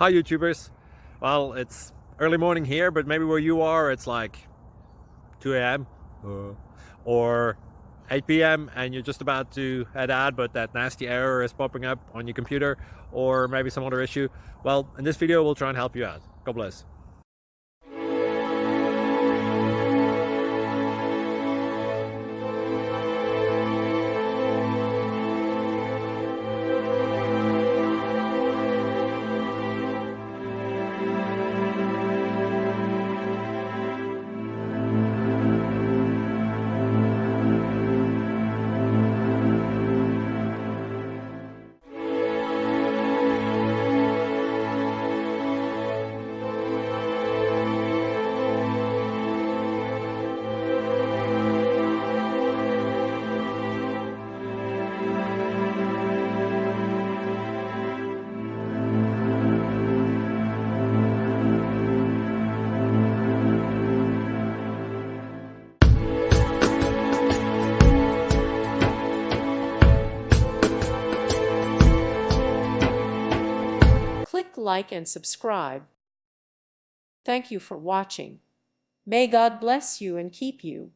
Hi YouTubers. Well, it's early morning here, but maybe where you are it's like 2 a.m. or 8 p.m. and you're just about to head out, but that nasty error is popping up on your computer, or maybe some other issue. Well, in this video we'll try and help you out. God bless. Click like and subscribe. Thank you for watching. May God bless you and keep you.